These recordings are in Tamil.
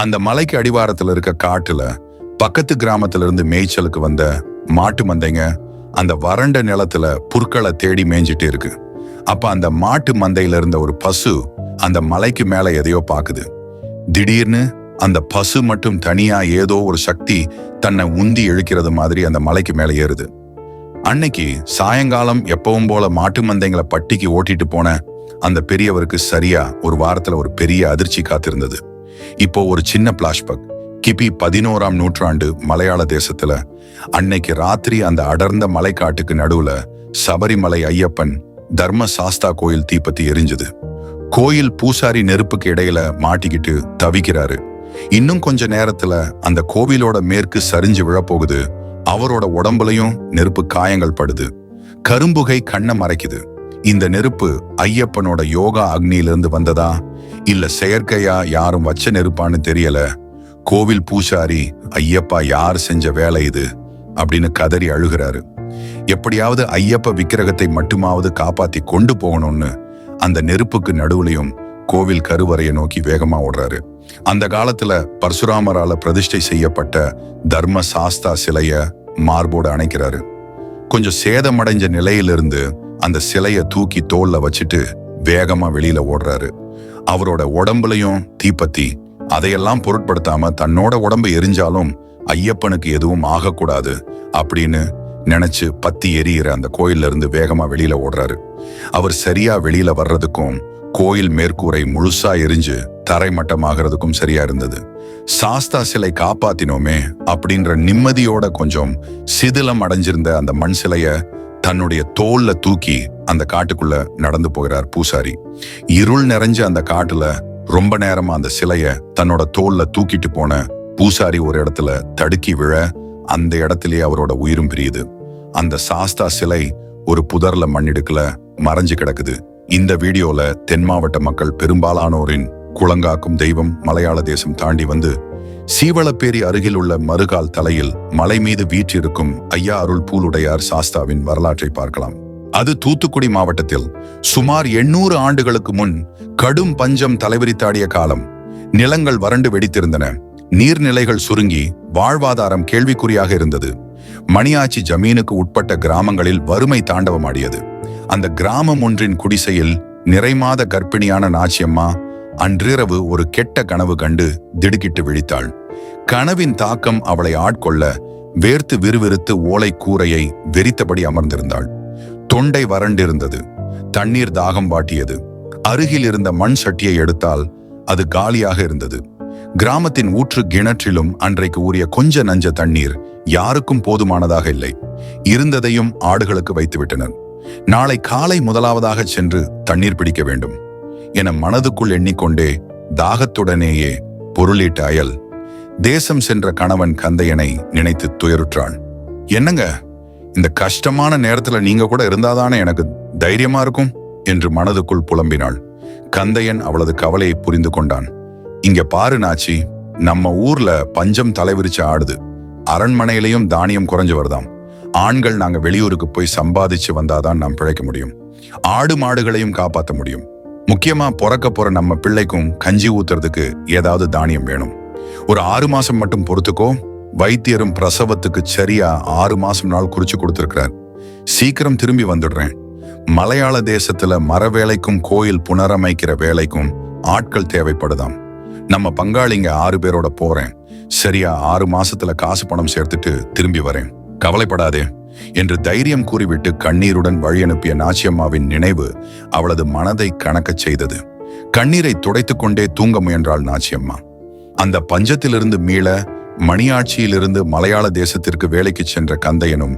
அந்த மலைக்கு அடிவாரத்துல இருக்க காட்டுல பக்கத்து கிராமத்துல இருந்து மேய்ச்சலுக்கு வந்த மாட்டு மந்தைங்க அந்த வறண்ட நிலத்துல புற்களை தேடி மேய்ஞ்சிட்டு இருக்கு. அப்ப அந்த மாட்டு மந்தையில இருந்த ஒரு பசு அந்த மலைக்கு மேல எதையோ பாக்குது. திடீர்னு அந்த பசு மட்டும் தனியா ஏதோ ஒரு சக்தி தன்னை உந்தி இழுக்கிறது மாதிரி அந்த மலைக்கு மேல ஏறுது. அன்னைக்கு சாயங்காலம் எப்பவும் போல மாட்டு மந்தைங்களை பட்டிக்கு ஓட்டிட்டு போன அந்த பெரியவருக்கு சரியா ஒரு வாரத்துல ஒரு பெரிய அதிர்ச்சி காத்திருந்தது. இப்போ ஒரு சின்ன பிளாஷ்பேக். கிபி 11ஆம் நூற்றாண்டு மலையாள தேசத்துல அன்னைக்கு ராத்திரி அந்த அடர்ந்த மலைக்காட்டுக்கு நடுவுல சபரிமலை ஐயப்பன் தர்ம சாஸ்தா கோயில் தீப்பத்தி எரிஞ்சது. கோயில் பூசாரி நெருப்புக்கு இடையில மாட்டிக்கிட்டு தவிக்கிறாரு. இன்னும் கொஞ்ச நேரத்துல அந்த கோவிலோட மேற்கு சரிஞ்சு விழப்போகுது. அவரோட உடம்புலையும் நெருப்பு காயங்கள் படுது. கரும்புகை கண்ணை மறைக்குது. இந்த நெருப்பு ஐயப்பனோட யோகா அக்னியிலிருந்து வந்ததா இல்ல செயற்கையா யாரும் வச்ச நெருப்பான்னு தெரியல. கோவில் பூசாரி, ஐயப்பா யார் செஞ்ச வேலை இது அப்படின்னு கதறி அழுகிறாரு. எப்படியாவது ஐயப்ப விக்கிரகத்தை மட்டுமாவது காப்பாத்தி கொண்டு போகணும்னு அந்த நெருப்புக்கு நடுவுலையும் கோவில் கருவறையை நோக்கி வேகமா ஓடுறாரு. அந்த காலத்துல பரசுராமரால பிரதிஷ்டை செய்யப்பட்ட தர்ம சாஸ்தா சிலைய மார்போடு அணைக்கிறாரு. கொஞ்சம் சேதமடைஞ்ச நிலையிலிருந்து அந்த சிலைய தூக்கி தோல்ல வச்சுட்டு வேகமா வெளியில ஓடுறாரு. அவரோட உடம்புலையும் தீப்பத்தி. அதையெல்லாம் பொருட்படுத்தாம தன்னோட உடம்பு எரிஞ்சாலும் ஐயப்பனுக்கு எதுவும் ஆகக்கூடாது அப்படின்னு நினைச்சு பத்தி எரியிற அந்த கோயில்ல இருந்து வேகமா வெளியில ஓடுறாரு. அவர் சரியா வெளியில வர்றதுக்கும் கோயில் மேற்கூரை முழுசா எரிஞ்சு தரைமட்டமாகிறதுக்கும் சரியா இருந்தது. சாஸ்தா சிலை காப்பாத்தினோமே அப்படின்ற நிம்மதியோட கொஞ்சம் சிதிலம் அடைஞ்சிருந்த அந்த மண் சிலைய தன்னுடைய தோல்ல தூக்கி அந்த காட்டுக்குள்ள நடந்து போகிறார் பூசாரி. இருள் நிறைஞ்ச அந்த காட்டுல ரொம்ப நேரமா அந்த சிலைய தன்னோட தோல்ல தூக்கிட்டு போன பூசாரி ஒரு இடத்துல தடுக்கி விழ அந்த இடத்திலேயே அவரோட உயிரும் பிரியுது. அந்த சாஸ்தா சிலை ஒரு புதர்ல மண்ணிடுக்குல மறைஞ்சு கிடக்குது. இந்த வீடியோல தென் மாவட்ட மக்கள் பெரும்பாலானோரின் குளங்காக்கும் தெய்வம் மலையாள தேசம் தாண்டி வந்து சீவளப்பேரி அருகில் உள்ள மறுகால் தலையில் மலை மீது வீற்றிருக்கும் ஐயா அருள் பூலுடையார் சாஸ்தாவின் வரலாற்றை பார்க்கலாம். அது தூத்துக்குடி மாவட்டத்தில் சுமார் 800 ஆண்டுகளுக்கு முன் கடும் பஞ்சம் தலைவிரித்தாடிய காலம். நிலங்கள் வறண்டு வெடித்திருந்தன. நீர்நிலைகள் சுருங்கி வாழ்வாதாரம் கேள்விக்குறியாக இருந்தது. மணியாச்சி ஜமீனுக்கு உட்பட்ட கிராமங்களில் வறுமை தாண்டவமாடியது. அந்த கிராமம் ஒன்றின் குடிசையில் நிறைமாத கர்ப்பிணியான நாச்சியம்மா அன்றிரவு ஒரு கெட்ட கனவு கண்டு திடுக்கிட்டு விழித்தாள். கனவின் தாக்கம் அவளை ஆட்கொள்ள வேர்த்து விறுவிறுத்து ஓலை கூரையை வெறித்தபடி அமர்ந்திருந்தாள். தொண்டை வறண்டிருந்தது. தண்ணீர் தாகம் வாட்டியது. அருகில் இருந்த மண் சட்டியை எடுத்தால் அது காலியாக இருந்தது. கிராமத்தின் ஊற்று கிணற்றிலும் அன்றைக்கு ஊறிய கொஞ்ச நஞ்ச தண்ணீர் யாருக்கும் போதுமானதாக இல்லை. இருந்ததையும் ஆடுகளுக்கு வைத்துவிட்டனர். நாளை காலை முதலாவதாக சென்று தண்ணீர் பிடிக்க வேண்டும் என மனதுக்குள் எண்ணிக்கொண்டே தாகத்துடனேயே பொருளீட்ட அயல் தேசம் சென்ற கணவன் கந்தையனை நினைத்து துயருற்றாள். என்னங்க, இந்த கஷ்டமான நேரத்துல நீங்க கூட இருந்தாதானே எனக்கு தைரியமா இருக்கும் என்று மனதுக்குள் புலம்பினாள். கந்தையன் அவளது கவலையை புரிந்து கொண்டான். இங்க பாரு நாச்சி, நம்ம ஊர்ல பஞ்சம் தலைவிரிச்சு ஆடுது. அரண்மனையிலையும் தானியம் குறைஞ்சு வருதாம். ஆண்கள் நாங்க வெளியூருக்கு போய் சம்பாதிச்சு வந்தாதான் நாம் பிழைக்க முடியும். ஆடு மாடுகளையும் காப்பாற்ற முடியும். முக்கியமா பிறக்க போற நம்ம பிள்ளைக்கும் கஞ்சி ஊத்துறதுக்கு ஏதாவது தானியம் வேணும். ஒரு 6 மாசம் மட்டும் பொறுத்துக்கோ. வைத்தியரும் பிரசவத்துக்கு சரியா 6 மாசம் நாள் குறிச்சு கொடுத்திருக்கிறார். சீக்கிரம் திரும்பி வந்துடுறேன். மலையாள தேசத்துல மர வேலைக்கும் கோயில் புனரமைக்கிற வேலைக்கும் ஆட்கள் தேவைப்படுதாம். நம்ம பங்காளிங்க 6 பேரோட போறேன். சரியா 6 மாசத்துல காசு பணம் சேர்த்துட்டு திரும்பி வரேன். கவலைப்படாதே என்று தைரியம் கூறிவிட்டு கண்ணீருடன் வழி அனுப்பிய நாச்சியம்மாவின் நினைவு அவளது மனதை கணக்கச் செய்தது. கண்ணீரை துடைத்துக் கொண்டே தூங்க முயன்றாள் நாச்சியம்மா. அந்த பஞ்சத்திலிருந்து மீள மணியாட்சியிலிருந்து மலையாள தேசத்திற்கு வேலைக்கு சென்ற கந்தையனும்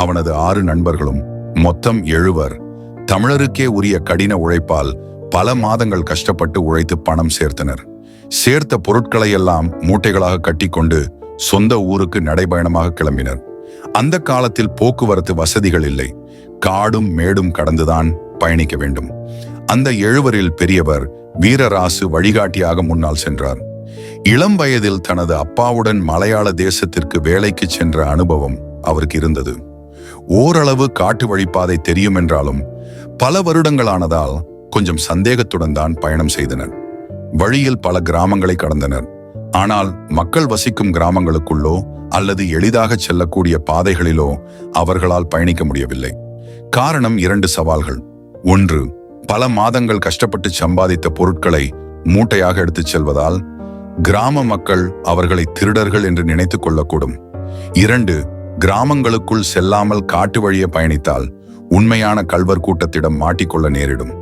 அவனது 6 நண்பர்களும் மொத்தம் 7 தமிழருக்கே உரிய கடின உழைப்பால் பல மாதங்கள் கஷ்டப்பட்டு உழைத்து பணம் சேர்த்தனர். சேர்த்த பொருட்களையெல்லாம் மூட்டைகளாக கட்டிக்கொண்டு சொந்த ஊருக்கு நடைபயணமாக கிளம்பினர். அந்த காலத்தில் போக்குவரத்து வசதிகள் இல்லை. காடும் மேடும் கடந்துதான் பயணிக்க வேண்டும். அந்த 7 பெரியவர் வீரராசு வழிகாட்டியாக முன்னால் சென்றார். இளம் வயதில் தனது அப்பாவுடன் மலையாள தேசத்திற்கு வேலைக்கு சென்ற அனுபவம் அவருக்கு இருந்தது. ஓரளவு காட்டு வழிப்பாதை தெரியும் என்றாலும் பல வருடங்களானதால் கொஞ்சம் சந்தேகத்துடன் தான் பயணம் செய்தனர். வழியில் பல கிராமங்களை கடந்தனர். ஆனால் மக்கள் வசிக்கும் கிராமங்களுக்குள்ளோ அல்லது எளிதாக செல்லக்கூடிய பாதைகளிலோ அவர்களால் பயணிக்க முடியவில்லை. காரணம் 2 சவால்கள். 1, பல மாதங்கள் கஷ்டப்பட்டு சம்பாதித்த பொருட்களை மூட்டையாக எடுத்துச் செல்வதால் கிராம மக்கள் அவர்களை திருடர்கள் என்று நினைத்துக் கொள்ளக்கூடும். 2, கிராமங்களுக்குள் செல்லாமல் காட்டு வழியே பயணித்தால் உண்மையான கள்வர் கூட்டத்திடம் மாட்டிக்கொள்ள நேரிடும்.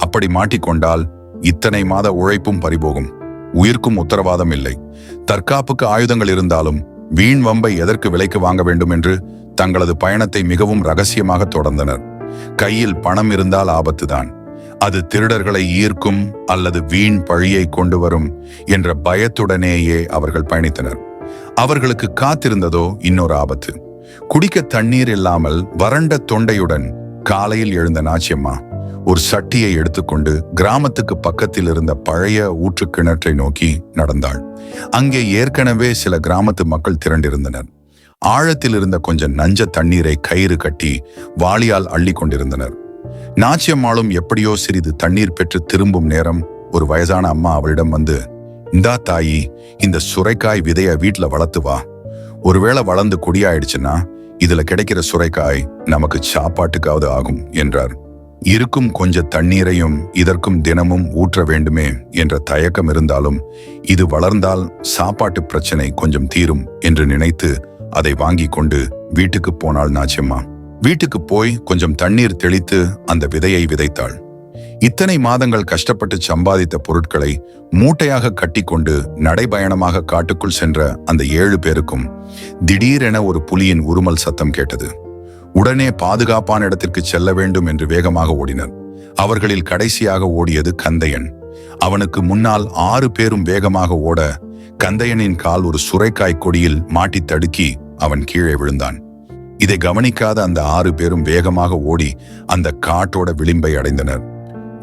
அப்படி மாட்டிக்கொண்டால் இத்தனை மாத உழைப்பும் பறிபோகும். உயிர்க்கும் உத்தரவாதம் இல்லை. தற்காப்புக்கு ஆயுதங்கள் இருந்தாலும் வீண் வம்பை எதற்கு விலைக்கு வாங்க வேண்டும் என்று தங்களது பயணத்தை மிகவும் ரகசியமாக தொடர்ந்தனர். கையில் பணம் இருந்தால் ஆபத்துதான். அது திருடர்களை ஈர்க்கும் அல்லது வீண் பழியை கொண்டு வரும் என்ற பயத்துடனேயே அவர்கள் பயணித்தனர். அவர்களுக்கு காத்திருந்ததோ இன்னொரு ஆபத்து. குடிக்க தண்ணீர் இல்லாமல் வறண்ட தொண்டையுடன் காலையில் எழுந்த நாச்சியம்மா ஒரு சட்டியை எடுத்துக்கொண்டு கிராமத்துக்கு பக்கத்தில் இருந்த பழைய ஊற்று கிணற்றை நோக்கி நடந்தாள். அங்கே ஏற்கனவே சில கிராமத்து மக்கள் திரண்டிருந்தனர். ஆழத்தில் இருந்த கொஞ்சம் நஞ்ச தண்ணீரை கயிறு கட்டி வாளியால் அள்ளி கொண்டிருந்தனர். நாச்சியம்மாளும் எப்படியோ சிறிது தண்ணீர் பெற்று திரும்பும் நேரம் ஒரு வயசான அம்மா அவளிடம் வந்து, இந்தா தாயி, இந்த சுரைக்காய் விதைய வீட்டுல வளர்த்து வா. ஒருவேளை வளர்ந்து கொடியாயிடுச்சுன்னா இதுல கிடைக்கிற சுரைக்காய் நமக்கு சாப்பாட்டுக்காவது ஆகும் என்றார். இருக்கும் கொஞ்ச தண்ணீரையும் இதற்கும் தினமும் ஊற்ற வேண்டுமே என்ற தயக்கம் இருந்தாலும் இது வளர்ந்தால் சாப்பாட்டு பிரச்சனை கொஞ்சம் தீரும் என்று நினைத்து அதை வாங்கி கொண்டு வீட்டுக்கு போனாள் நாச்சியம்மா. வீட்டுக்கு போய் கொஞ்சம் தண்ணீர் தெளித்து அந்த விதையை விதைத்தாள். இத்தனை மாதங்கள் கஷ்டப்பட்டு சம்பாதித்த பொருட்களை மூட்டையாக கட்டிக்கொண்டு நடைபயணமாக காட்டுக்குள் சென்ற அந்த 7 பேருக்கும் திடீரென ஒரு புலியின் உருமல் சத்தம் கேட்டது. உடனே பாதுகாப்பான இடத்திற்கு செல்ல வேண்டும் என்று வேகமாக ஓடினர். அவர்களில் கடைசியாக ஓடியது கந்தையன். அவனுக்கு முன்னால் 6 பேரும் வேகமாக ஓட கந்தையனின் கால் ஒரு சுரைக்காய் கொடியில் மாட்டி தடுக்கி அவன் கீழே விழுந்தான். இதை கவனிக்காத அந்த 6 பேரும் வேகமாக ஓடி அந்த காட்டோட விளிம்பை அடைந்தனர்.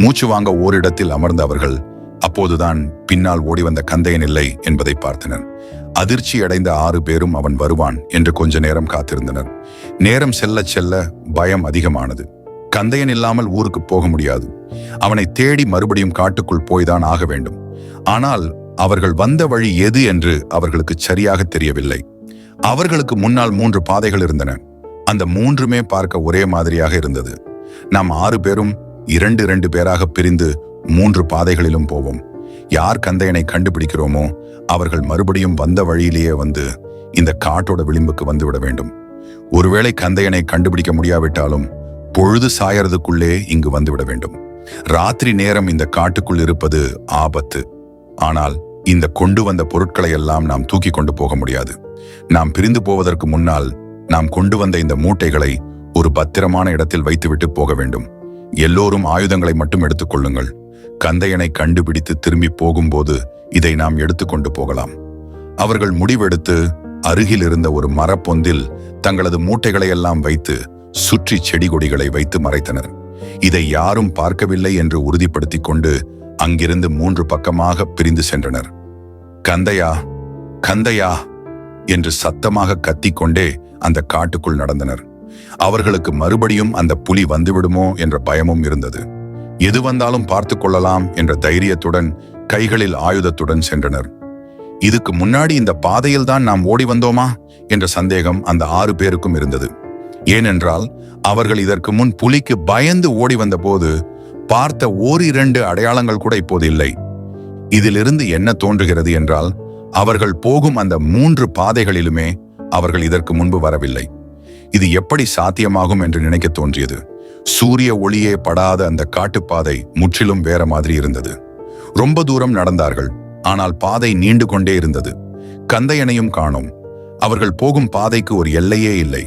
மூச்சு வாங்க ஓரிடத்தில் அமர்ந்த அவர்கள் அப்போதுதான் பின்னால் ஓடி வந்த கந்தையன் இல்லை என்பதை பார்த்தனர். அதிர்ச்சி அடைந்த 6 பேரும் அவன் வருவான் என்று கொஞ்ச நேரம் காத்திருந்தனர். நேரம் செல்ல செல்ல பயம் அதிகமானது. கந்தையன் இல்லாமல் ஊருக்கு போக முடியாது. அவனை தேடி மறுபடியும் காட்டுக்குள் போய்தான் ஆக வேண்டும். ஆனால் அவர்கள் வந்த வழி எது என்று அவர்களுக்கு சரியாக தெரியவில்லை. அவர்களுக்கு முன்னால் 3 பாதைகள் இருந்தன. அந்த 3மே பார்க்க ஒரே மாதிரியாக இருந்தது. நாம் 6 பேரும் 2 பேராக பிரிந்து 3 பாதைகளிலும் போவோம். யார் கந்தையனை கண்டுபிடிக்கிறோமோ அவர்கள் மறுபடியும் வந்த வழியிலேயே வந்து இந்த காட்டோட விளிம்புக்கு வந்துவிட வேண்டும். ஒருவேளை கந்தையனை கண்டுபிடிக்க முடியாவிட்டாலும் பொழுது சாயறதுக்குள்ளே இங்கு வந்துவிட வேண்டும். ராத்திரி நேரம் இந்த காட்டுக்குள் இருப்பது ஆபத்து. ஆனால் இந்த கொண்டு வந்த பொருட்களை எல்லாம் நாம் தூக்கி கொண்டு போக முடியாது. நாம் பிரிந்து போவதற்கு முன்னால் நாம் கொண்டு வந்த இந்த மூட்டைகளை ஒரு பத்திரமான இடத்தில் வைத்துவிட்டு போக வேண்டும். எல்லோரும் ஆயுதங்களை மட்டும் எடுத்துக்கொள்ளுங்கள். கந்தையனை கண்டுபிடித்து திரும்பி போகும்போது இதை நாம் எடுத்துக்கொண்டு போகலாம். அவர்கள் முடிவெடுத்து அருகில் இருந்த ஒரு மரப்பொந்தில் தங்களது மூட்டைகளை எல்லாம் வைத்து சுற்றி செடி கொடிகளை வைத்து மறைத்தனர். இதை யாரும் பார்க்கவில்லை என்று உறுதிப்படுத்திக் கொண்டு அங்கிருந்து 3 பக்கமாக பிரிந்து சென்றனர். கந்தையா, கந்தையா என்று சத்தமாக கத்திக்கொண்டே அந்த காட்டுக்குள் நடந்தனர். அவர்களுக்கு மறுபடியும் அந்த புலி வந்துவிடுமோ என்ற பயமும் இருந்தது. எது வந்தாலும் பார்த்து கொள்ளலாம் என்ற தைரியத்துடன் கைகளில் ஆயுதத்துடன் சென்றனர். இதுக்கு முன்னாடி இந்த பாதையில் தான் நாம் ஓடி வந்தோமா என்ற சந்தேகம் அந்த 6 பேருக்கும் இருந்தது. ஏனென்றால் அவர்கள் இதற்கு முன் புலிக்கு பயந்து ஓடி வந்த போது பார்த்த 1-2 அடையாளங்கள் கூட இப்போது இல்லை. இதிலிருந்து என்ன தோன்றுகிறது என்றால் அவர்கள் போகும் அந்த 3 பாதைகளிலுமே அவர்கள் இதற்கு முன்பு வரவில்லை. இது எப்படி சாத்தியமாகும் என்று நினைக்க தோன்றியது. சூரிய ஒளியே படாத அந்த காட்டுப்பாதை முற்றிலும் வேற மாதிரி இருந்தது. ரொம்ப தூரம் நடந்தார்கள். ஆனால் பாதை நீண்டு கொண்டே இருந்தது. கந்தையனையும் காணோம். அவர்கள் போகும் பாதைக்கு ஒரு எல்லையே இல்லை.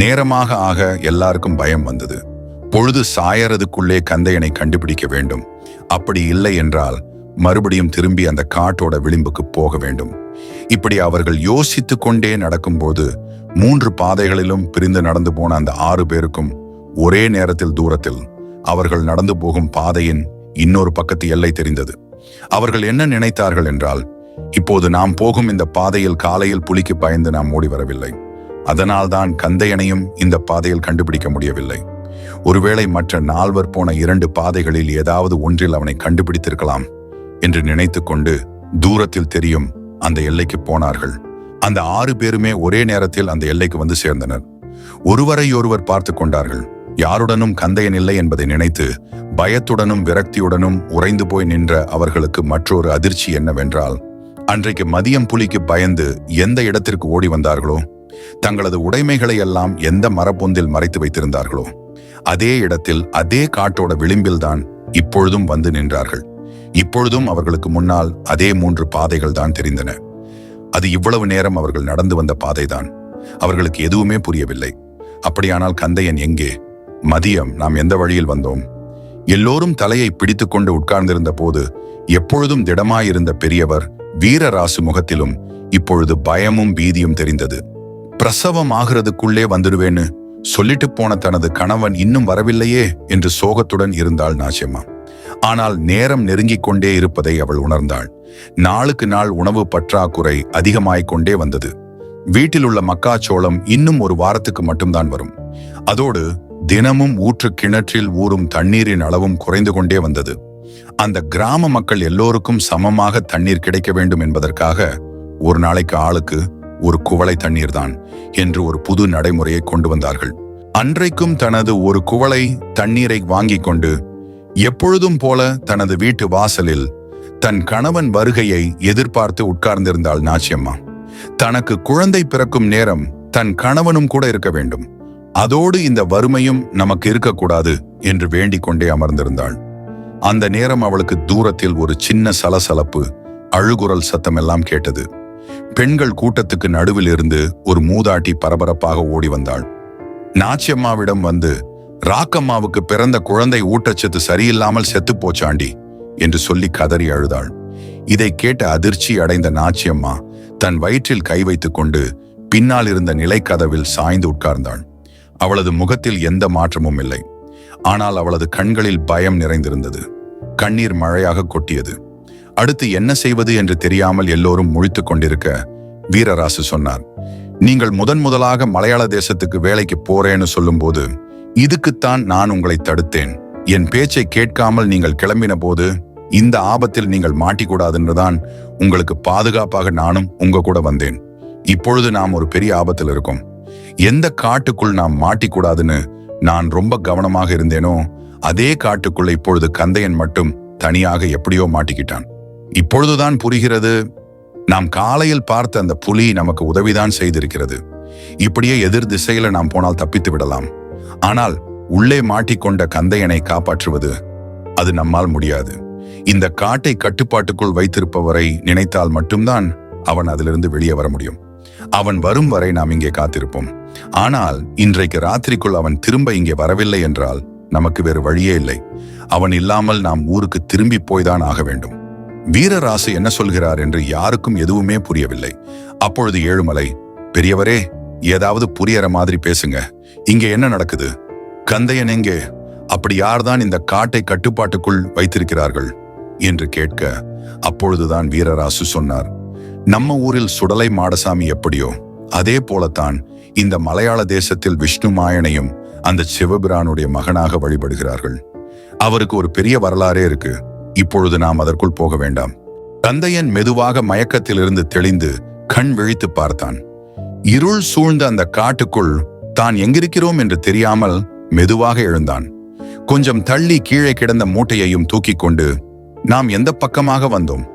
நேரமாக ஆக எல்லாருக்கும் பயம் வந்தது. பொழுது சாயறதுக்குள்ளே கந்தையனை கண்டுபிடிக்க வேண்டும். அப்படி இல்லை என்றால் மறுபடியும் திரும்பி அந்த காட்டோட விளிம்புக்கு போக வேண்டும். இப்படி அவர்கள் யோசித்து கொண்டே நடக்கும்போது 3 பாதைகளிலும் பிரிந்து நடந்து போன அந்த 6 பேருக்கும் ஒரே நேரத்தில் தூரத்தில் அவர்கள் நடந்து போகும் பாதையின் இன்னொரு பக்கத்து எல்லை தெரிந்தது. அவர்கள் என்ன நினைத்தார்கள் என்றால், இப்போது நாம் போகும் இந்த பாதையில் காலையில் புலிக்கு பயந்து நாம் ஓடி வரவில்லை. அதனால்தான் கந்தையனையும் இந்த பாதையில் கண்டுபிடிக்க முடியவில்லை. ஒருவேளை மற்ற 4 போன 2 பாதைகளில் ஏதாவது ஒன்றில் அவனை கண்டுபிடித்திருக்கலாம் என்று நினைத்து கொண்டு தூரத்தில் தெரியும் அந்த எல்லைக்கு போனார்கள். அந்த 6 பேருமே ஒரே நேரத்தில் அந்த எல்லைக்கு வந்து சேர்ந்தனர். ஒருவரையொருவர் பார்த்து கொண்டார்கள். யாருடனும் கந்தையன் இல்லை என்பதை நினைத்து பயத்துடனும் விரக்தியுடனும் உறைந்து போய் நின்ற அவர்களுக்கு மற்றொரு அதிர்ச்சி என்னவென்றால், அன்றைக்கு மதியம் புலிக்கு பயந்து எந்த இடத்திற்கு ஓடி வந்தார்களோ, தங்களது உடைமைகளை எல்லாம் எந்த மரப்பொந்தில் மறைத்து வைத்திருந்தார்களோ, அதே இடத்தில் அதே காட்டோட விளிம்பில்தான் இப்பொழுதும் வந்து நின்றார்கள். இப்பொழுதும் அவர்களுக்கு முன்னால் அதே 3 பாதைகள் தான் தெரிந்தன. அது இவ்வளவு நேரம் அவர்கள் நடந்து வந்த பாதைதான். அவர்களுக்கு எதுவுமே புரியவில்லை. அப்படியானால் கந்தையன் எங்கே? மதியம் நாம் எந்த வழியில் வந்தோம்? எல்லோரும் தலையை பிடித்துக்கொண்டு உட்கார்ந்திருந்த போது எப்பொழுதும் திடமாயிருந்த பெரியவர் வீரராசு முகத்திலும் இப்பொழுது பயமும் பீதியும் தெரிந்தது. பிரசவம் ஆகிறதுக்குள்ளே வந்துடுவேன்னு சொல்லிட்டு போன தனது கணவன் இன்னும் வரவில்லையே என்று சோகத்துடன் இருந்தாள் நாச்சியம்மா. ஆனால் நேரம் நெருங்கிக் கொண்டே இருப்பதை அவள் உணர்ந்தாள். நாளுக்கு நாள் உணவு பற்றாக்குறை அதிகமாய்க் கொண்டே வந்தது. வீட்டில் உள்ள மக்காச்சோளம் இன்னும் 1 வாரத்துக்கு மட்டும்தான் வரும். அதோடு தினமும் ஊற்று கிணற்றில் ஊறும் தண்ணீரின் அளவும் குறைந்து கொண்டே வந்தது. அந்த கிராம மக்கள் எல்லோருக்கும் சமமாக தண்ணீர் கிடைக்க வேண்டும் என்பதற்காக ஒரு நாளைக்கு ஆளுக்கு 1 குவளை தண்ணீர் தான் என்று ஒரு புது நடைமுறையை கொண்டு வந்தார்கள். அன்றைக்கும் தனது 1 குவளை தண்ணீரை வாங்கிக் கொண்டு எப்பொழுதும் போல தனது வீட்டு வாசலில் தன் கணவன் வருகையை எதிர்பார்த்து உட்கார்ந்திருந்தாள் நாச்சியம்மா. தனக்கு குழந்தை பிறக்கும் நேரம் தன் கணவனும் கூட இருக்க வேண்டும், அதோடு இந்த வறுமையும் நமக்கு இருக்கக்கூடாது என்று வேண்டிக் கொண்டே அமர்ந்திருந்தாள். அந்த நேரம் அவளுக்கு தூரத்தில் ஒரு சின்ன சலசலப்பு, அழுகுரல் சத்தம் எல்லாம் கேட்டது. பெண்கள் கூட்டத்துக்கு நடுவில் இருந்து ஒரு மூதாட்டி பரபரப்பாக ஓடி வந்தாள். நாச்சியம்மாவிடம் வந்து, ராக்கம்மாவுக்கு பிறந்த குழந்தை ஊட்டச்சத்து சரியில்லாமல் செத்து போச்சாண்டி என்று சொல்லி கதறி அழுதாள். இதை கேட்ட அதிர்ச்சி அடைந்த நாச்சியம்மா தன் வயிற்றில் கை வைத்துக் கொண்டு பின்னால் இருந்த நிலைக்கதவில் சாய்ந்து உட்கார்ந்தாள். அவளது முகத்தில் எந்த மாற்றமும் இல்லை. ஆனால் அவளது கண்களில் பயம் நிறைந்திருந்தது. கண்ணீர் மழையாக கொட்டியது. அடுத்து என்ன செய்வது என்று தெரியாமல் எல்லோரும் முழித்துக் கொண்டிருக்க வீரராசு சொன்னார், நீங்கள் முதலாக மலையாள தேசத்துக்கு வேலைக்கு போறேன்னு சொல்லும்போது இதுக்குத்தான் நான் உங்களை தடுத்தேன். என் பேச்சை கேட்காமல் நீங்கள் கிளம்பின போது இந்த ஆபத்தில் நீங்கள் மாட்டிக்கூடாதுன்னுதான் உங்களுக்கு பாதுகாப்பாக நானும் உங்க கூட வந்தேன். இப்பொழுது நாம் ஒரு பெரிய ஆபத்தில் இருக்கோம். எந்த காட்டுக்குள் நாம் மாட்டிக்கூடாதுன்னு நான் ரொம்ப கவனமாக இருந்தேனோ அதே காட்டுக்குள்ள இப்பொழுது கந்தையன் மட்டும் தனியாக எப்படியோ மாட்டிக்கிட்டான். இப்பொழுதுதான் புரிகிறது, நாம் காலையில் பார்த்த அந்த புலி நமக்கு உதவிதான் செய்திருக்கிறது. இப்படியே எதிர் திசையில நாம் போனால் தப்பித்து விடலாம். ஆனால் உள்ளே மாட்டிக்கொண்ட கந்தையனை காப்பாற்றுவது அது நம்மால் முடியாது. இந்த காட்டை கட்டுப்பாட்டுக்குள் வைத்திருப்பவரை நினைத்தால் மட்டும்தான் அவன் அதிலிருந்து வெளியே வர முடியும். அவன் வரும் வரை நாம் இங்கே காத்திருப்போம். ஆனால் இன்றைக்கு ராத்திரிக்குள் அவன் திரும்ப இங்கே வரவில்லை என்றால் நமக்கு வேறு வழியே இல்லை. அவன் இல்லாமல் நாம் ஊருக்கு திரும்பி போய்தான் ஆக வேண்டும். வீரராசு என்ன சொல்கிறார் என்று யாருக்கும் எதுவுமே புரியவில்லை. அப்பொழுது ஏழுமலை, பெரியவரே, ஏதாவது புரியற மாதிரி பேசுங்க. இங்கே என்ன நடக்குது? கந்தையன் எங்கே? அப்படி யார்தான் இந்த காட்டை கட்டுப்பாட்டுக்குள் வைத்திருக்கிறார்கள் என்று கேட்க, அப்பொழுதுதான் வீரராசு சொன்னார், நம்ம ஊரில் சுடலை மாடசாமி எப்படியோ அதே போலத்தான் இந்த மலையாள தேசத்தில் விஷ்ணு மாயனையும் அந்த சிவபிரானுடைய மகனாக வழிபடுகிறார்கள். அவருக்கு ஒரு பெரிய வரலாறே இருக்கு. இப்பொழுது நாம் அதற்குள் போக வேண்டாம். கந்தையன் மெதுவாக மயக்கத்திலிருந்து தெளிந்து கண் விழித்து பார்த்தான். இருள் சூழ்ந்த அந்த காட்டுக்குள் தான் எங்கிருக்கிறோம் என்று தெரியாமல் மெதுவாக எழுந்தான். கொஞ்சம் தள்ளி கீழே கிடந்த மூட்டையையும் தூக்கி கொண்டு, நாம் எந்த பக்கமாக வந்தோம்,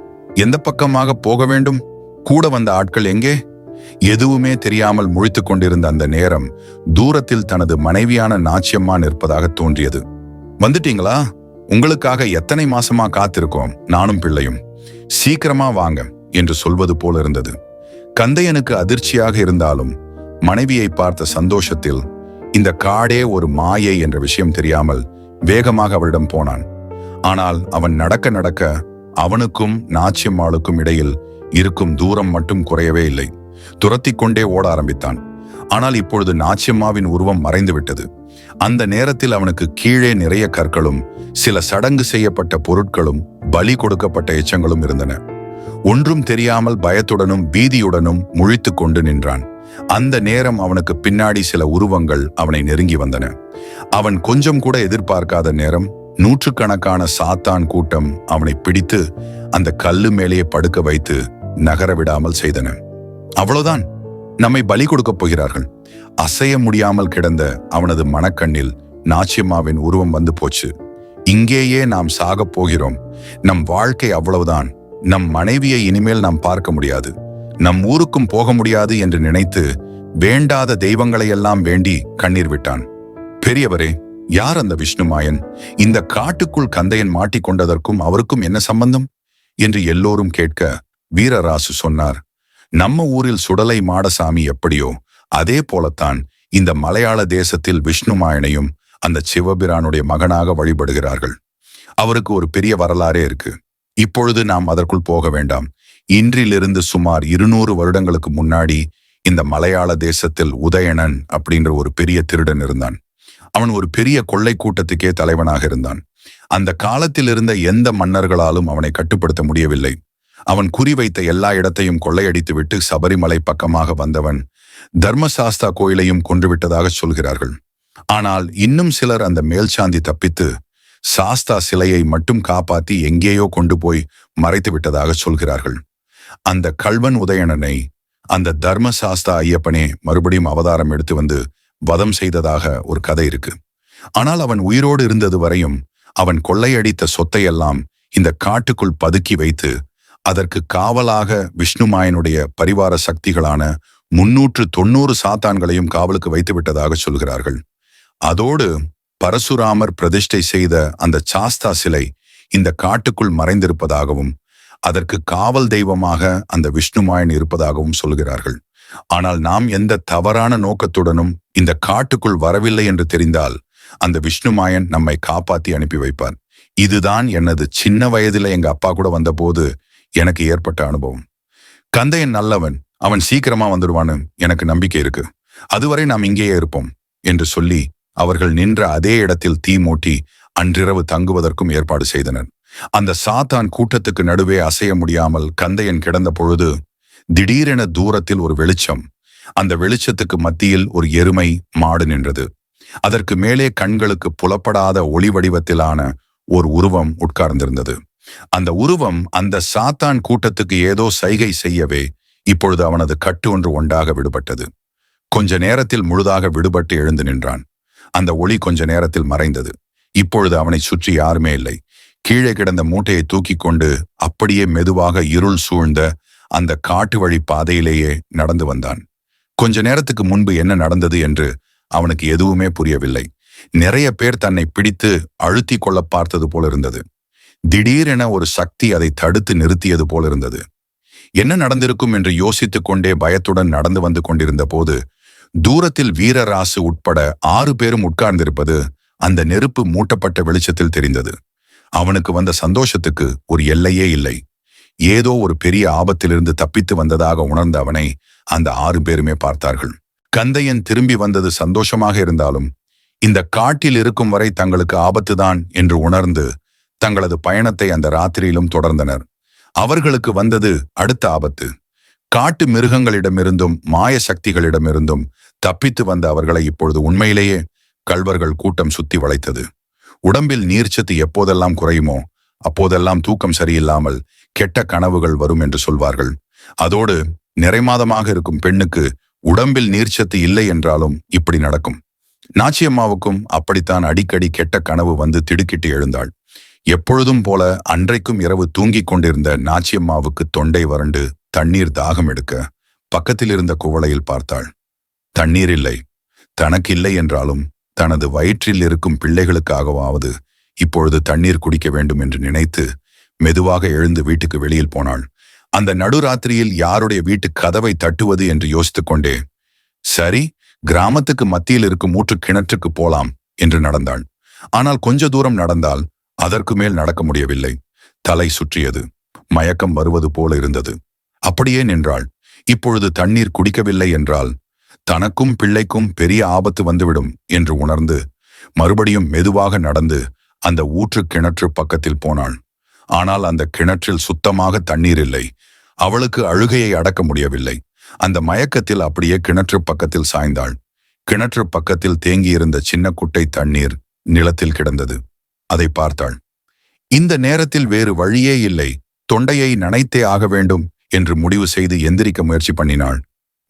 எந்த பக்கமாக போக வேண்டும், கூட வந்த ஆட்கள் எங்கே? எதுவுமே தெரியாமல் முழித்துக் கொண்டிருந்த அந்த நேரம் தூரத்தில் தனது மனைவியான நாச்சியம்மா நிற்பதாக தோன்றியது. வந்துட்டீங்களா? உங்களுக்காக எத்தனை மாசமா காத்திருக்கோம், நானும் பிள்ளையும். சீக்கிரமா வாங்க என்று சொல்வது போல இருந்தது. கந்தையனுக்கு அதிர்ச்சியாக இருந்தாலும் மனைவியை பார்த்த சந்தோஷத்தில் இந்த காடே ஒரு மாயை என்ற விஷயம் தெரியாமல் வேகமாக அவளிடம் போனான். ஆனால் அவன் நடக்க நடக்க அவனுக்கும் நாச்சியம்மாளுக்கும் இடையில் இருக்கும் தூரம் மட்டும் குறையவே இல்லை. துரத்தி கொண்டே ஓட ஆரம்பித்தான். ஆனால் இப்பொழுது நாச்சியம்மாவின் உருவம் மறைந்து விட்டது. அந்த நேரத்தில் அவனுக்கு கீழே நிறைய கற்களும் சில சடங்கு செய்யப்பட்ட பொருட்களும் பலி கொடுக்கப்பட்ட எச்சங்களும் இருந்தன. ஒன்றும் தெரியாமல் பயத்துடனும் பீதியுடனும் முழித்து கொண்டு நின்றான். அந்த நேரம் அவனுக்கு பின்னாடி சில உருவங்கள் அவனை நெருங்கி வந்தன. அவன் கொஞ்சம் கூட எதிர்பார்க்காத நேரம் நூற்றுக்கணக்கான சாத்தான் கூட்டம் அவனை பிடித்து அந்த கல்லு மேலேயே படுக்க வைத்து நகர விடாமல் செய்தன. அவ்வளவுதான், நம்மை பலி கொடுக்கப் போகிறார்கள். அசைய முடியாமல் கிடந்த அவனது மனக்கண்ணில் நாச்சியம்மாவின் உருவம் வந்து போச்சு. இங்கேயே நாம் சாகப் போகிறோம். நம் வாழ்க்கை அவ்வளவுதான். நம் மனைவியை இனிமேல் நாம் பார்க்க முடியாது, நம் ஊருக்கும் போக முடியாது என்று நினைத்து வேண்டாத தெய்வங்களையெல்லாம் வேண்டி கண்ணீர் விட்டான். பெரியவரே, யார் அந்த விஷ்ணுமாயன்? இந்த காட்டுக்குள் கந்தையன் மாட்டிக்கொண்டதற்கும் அவருக்கும் என்ன சம்பந்தம் என்று எல்லோரும் கேட்க வீரராசு சொன்னார், நம்ம ஊரில் சுடலை மாடசாமி எப்படியோ அதே போலத்தான் இந்த மலையாள தேசத்தில் விஷ்ணுமாயனையும் அந்த சிவபிரானுடைய மகனாக வழிபடுகிறார்கள். அவருக்கு ஒரு பெரிய வரலாறே இருக்கு. இப்பொழுது நாம் அதற்குள் போக வேண்டாம். இன்றிலிருந்து சுமார் 200 வருடங்களுக்கு முன்னாடி இந்த மலையாள தேசத்தில் உதயணன் அப்படின்ற ஒரு பெரிய திருடன் இருந்தான். அவன் ஒரு பெரிய கொள்ளை கூட்டத்துக்கே தலைவனாக இருந்தான். அந்த காலத்தில் இருந்த எந்த மன்னர்களாலும் அவனை கட்டுப்படுத்த முடியவில்லை. அவன் குறிவைத்த எல்லா இடத்தையும் கொள்ளையடித்துவிட்டு சபரிமலை பக்கமாக வந்தவன் தர்மசாஸ்தா கோயிலையும் கொன்றுவிட்டதாக சொல்கிறார்கள். ஆனால் இன்னும் சிலர் அந்த மேல்சாந்தி தப்பித்து சாஸ்தா சிலையை மட்டும் காப்பாத்தி எங்கேயோ கொண்டு போய் மறைத்து விட்டதாக சொல்கிறார்கள். அந்த கள்வன் உதயணனை அந்த தர்மசாஸ்தா ஐயப்பனே மறுபடியும் அவதாரம் எடுத்து வந்து வதம் செய்ததாக ஒரு கதை இருக்கு. ஆனால் அவன் உயிரோடு இருந்தது வரையும் அவன் கொள்ளையடித்த சொத்தையெல்லாம் இந்த காட்டுக்குள் பதுக்கி வைத்து அதற்கு காவலாக விஷ்ணுமாயனுடைய பரிவார சக்திகளான 390 சாத்தான்களையும் காவலுக்கு வைத்து விட்டதாக சொல்கிறார்கள். அதோடு பரசுராமர் பிரதிஷ்டை செய்த அந்த சாஸ்தா சிலை இந்த காட்டுக்குள் மறைந்திருப்பதாகவும் அதற்கு காவல் தெய்வமாக அந்த விஷ்ணுமாயன் இருப்பதாகவும் சொல்கிறார்கள். ஆனால் நாம் எந்த தவறான நோக்கத்துடனும் இந்த காட்டுக்குள் வரவில்லை என்று தெரிந்தால் அந்த விஷ்ணுமாயன் நம்மை காப்பாத்தி அனுப்பி வைப்பார். இதுதான் எனது சின்ன வயதில எங்க அப்பா கூட வந்தபோது எனக்கு ஏற்பட்ட அனுபவம். கந்தையன் நல்லவன், அவன் சீக்கிரமா வந்துடுவான்னு எனக்கு நம்பிக்கை இருக்கு. அதுவரை நாம் இங்கேயே இருப்போம் என்று சொல்லி அவர்கள் நின்ற அதே இடத்தில் தீ மூட்டி அன்றிரவு தங்குவதற்கும் ஏற்பாடு செய்தனர். அந்த சாத்தான் கூட்டத்துக்கு நடுவே அசைய முடியாமல் கந்தையன் கிடந்த பொழுது திடீரென தூரத்தில் ஒரு வெளிச்சம். அந்த வெளிச்சத்துக்கு மத்தியில் ஒரு எருமை மாடு நின்றது. அதற்கு மேலே கண்களுக்கு புலப்படாத ஒளி வடிவத்திலான ஒரு உருவம் உட்கார்ந்திருந்தது. அந்த உருவம் அந்த சாத்தான் கூட்டத்துக்கு ஏதோ சைகை செய்யவே இப்பொழுது அவனது கட்டு ஒன்று ஒன்றாக விடுபட்டது. கொஞ்ச நேரத்தில் முழுதாக விடுபட்டு எழுந்து நின்றான். அந்த ஒளி கொஞ்ச நேரத்தில் மறைந்தது. இப்பொழுது அவனை சுற்றி யாருமே இல்லை. கீழே கிடந்த மூட்டையை தூக்கி கொண்டு அப்படியே மெதுவாக இருள் சூழ்ந்த அந்த காட்டு வழி பாதையிலேயே நடந்து வந்தான். கொஞ்ச நேரத்துக்கு முன்பு என்ன நடந்தது என்று அவனுக்கு எதுவுமே புரியவில்லை. நிறைய பேர் தன்னை பிடித்து அழுத்தி கொள்ள பார்த்தது போல இருந்தது. திடீரென ஒரு சக்தி அதை தடுத்து நிறுத்தியது போல இருந்தது. என்ன நடந்திருக்கும் என்று யோசித்துக் கொண்டே பயத்துடன் நடந்து வந்து கொண்டிருந்த போது தூரத்தில் வீரராசு உட்பட 6 பேரும் உட்கார்ந்திருப்பது அந்த நெருப்பு மூட்டப்பட்ட வெளிச்சத்தில் தெரிந்தது. அவனுக்கு வந்த சந்தோஷத்துக்கு ஒரு எல்லையே இல்லை. ஏதோ ஒரு பெரிய ஆபத்திலிருந்து தப்பித்து வந்ததாக உணர்ந்த அவனை அந்த 6 பேருமே பார்த்தார்கள். கந்தையன் திரும்பி வந்தது சந்தோஷமாக இருந்தாலும் இந்த காட்டில் இருக்கும் வரை தங்களுக்கு ஆபத்துதான் என்று உணர்ந்து தங்களது பயணத்தை அந்த ராத்திரியிலும் தொடர்ந்தனர். அவர்களுக்கு வந்தது அடுத்த ஆபத்து. காட்டு மிருகங்களிடமிருந்தும் மாய சக்திகளிடமிருந்தும் தப்பித்து வந்த அவர்களை இப்பொழுது உண்மையிலேயே கள்வர்கள் கூட்டம் சுத்தி வளைத்தது. உடம்பில் நீர்ச்சத்து எப்போதெல்லாம் குறையுமோ அப்போதெல்லாம் தூக்கம் சரியில்லாமல் கெட்ட கனவுகள் வரும் என்று சொல்வார்கள். அதோடு நிறைமாதமாக இருக்கும் பெண்ணுக்கு உடம்பில் நீர்ச்சத்து இல்லை என்றாலும் இப்படி நடக்கும். நாச்சியம்மாவுக்கும் அப்படித்தான் அடிக்கடி கெட்ட கனவு வந்து திடுக்கிட்டு எழுந்தாள். எப்பொழுதும் போல அன்றைக்கும் இரவு தூங்கிக் கொண்டிருந்த நாச்சியம்மாவுக்கு தொண்டை வறண்டு தண்ணீர் தாகம் எடுக்க பக்கத்தில் இருந்த குவளையில் பார்த்தாள். தண்ணீர் இல்லை. தனக்கு இல்லை என்றாலும் தனது வயிற்றில் இருக்கும் பிள்ளைகளுக்காகவாவது இப்பொழுது தண்ணீர் குடிக்க வேண்டும் என்று நினைத்து மெதுவாக எழுந்து வீட்டுக்கு வெளியில் போனாள். அந்த நடுராத்திரியில் யாருடைய வீட்டு கதவை தட்டுவது என்று யோசித்துக் கொண்டே சரி, கிராமத்துக்கு மத்தியில் இருக்கும் ஊற்று கிணற்றுக்கு போலாம் என்று நடந்தாள். ஆனால் கொஞ்ச தூரம் நடந்தால் அதற்கு மேல் நடக்க முடியவில்லை. தலை சுற்றியது. மயக்கம் வருவது போல இருந்தது. அப்படியே நின்றாள். இப்பொழுது தண்ணீர் குடிக்கவில்லை என்றால் தனக்கும் பிள்ளைக்கும் பெரிய ஆபத்து வந்துவிடும் என்று உணர்ந்து மறுபடியும் மெதுவாக நடந்து அந்த ஊற்று கிணற்று பக்கத்தில் போனாள். ஆனால் அந்த கிணற்றில் சுத்தமாக தண்ணீர் இல்லை. அவளுக்கு அழுகையை அடக்க முடியவில்லை. அந்த மயக்கத்தில் அப்படியே கிணற்று பக்கத்தில் சாய்ந்தாள். கிணற்று பக்கத்தில் தேங்கியிருந்த சின்ன குட்டை தண்ணீர் நிலத்தில் கிடந்தது. அதை பார்த்தாள். இந்த நேரத்தில் வேறு வழியே இல்லை, தொண்டையை நனைத்தே ஆக வேண்டும் என்று முடிவு செய்து எந்திரிக்க முயற்சி பண்ணினாள்.